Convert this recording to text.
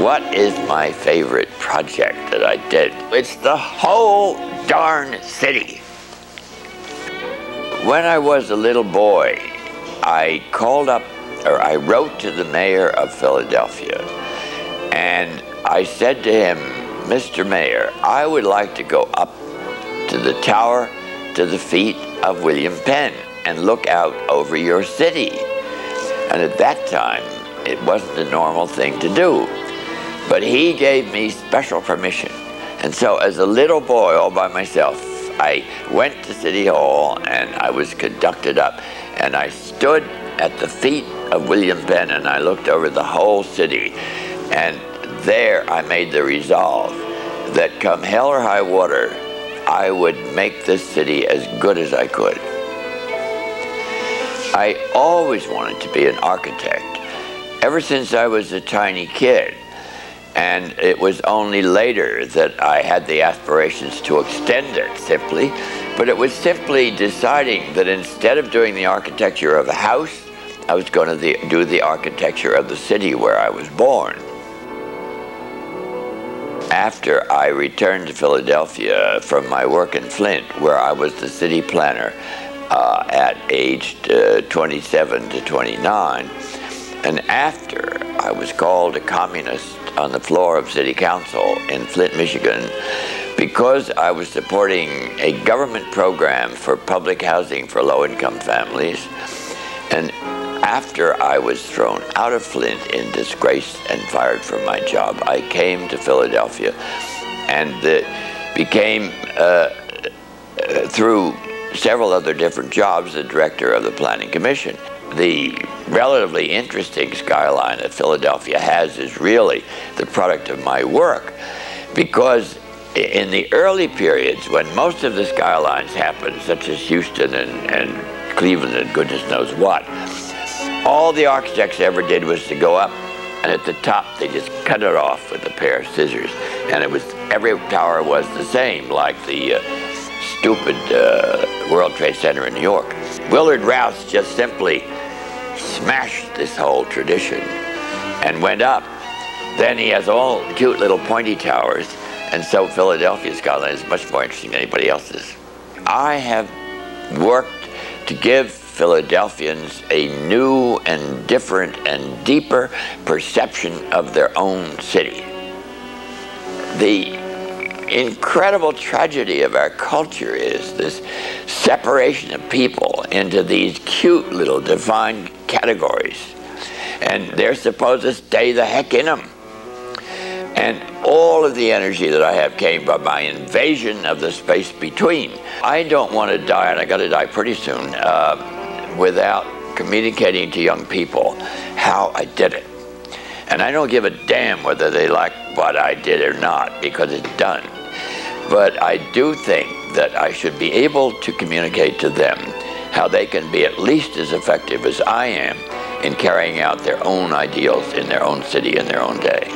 What is my favorite project that I did? It's the whole darn city. When I was a little boy, I wrote to the mayor of Philadelphia, and I said to him, Mr. Mayor, I would like to go up to the tower to the feet of William Penn and look out over your city. And at that time, it wasn't a normal thing to do. But he gave me special permission. And so as a little boy all by myself, I went to City Hall and I was conducted up. And I stood at the feet of William Penn and I looked over the whole city. And there I made the resolve that come hell or high water, I would make this city as good as I could. I always wanted to be an architect, ever since I was a tiny kid. And it was only later that I had the aspirations to extend it simply, but it was simply deciding that instead of doing the architecture of a house, I was going to do the architecture of the city where I was born. After I returned to Philadelphia from my work in Flint, where I was the city planner at aged 27 to 29, and after I was called a communist on the floor of City Council in Flint, Michigan, because I was supporting a government program for public housing for low-income families. And after I was thrown out of Flint in disgrace and fired from my job, I came to Philadelphia and became, through several other different jobs, the director of the Planning Commission. The relatively interesting skyline that Philadelphia has is really the product of my work, because in the early periods when most of the skylines happened, such as Houston and Cleveland and goodness knows what, all the architects ever did was to go up, and at the top they just cut it off with a pair of scissors, and it was, every tower was the same, like the stupid World Trade Center in New York. Willard Rouse just simply smashed this whole tradition and went up. Then he has all cute little pointy towers, and so Philadelphia's skyline is much more interesting than anybody else's. I have worked to give Philadelphians a new and different and deeper perception of their own city. The incredible tragedy of our culture is this separation of people into these cute little defined categories, and they're supposed to stay the heck in them. And all of the energy that I have came by my invasion of the space between. I don't want to die, and I got to die pretty soon, without communicating to young people how I did it. And I don't give a damn whether they like what I did or not, because it's done. But I do think that I should be able to communicate to them how they can be at least as effective as I am in carrying out their own ideals in their own city in their own day.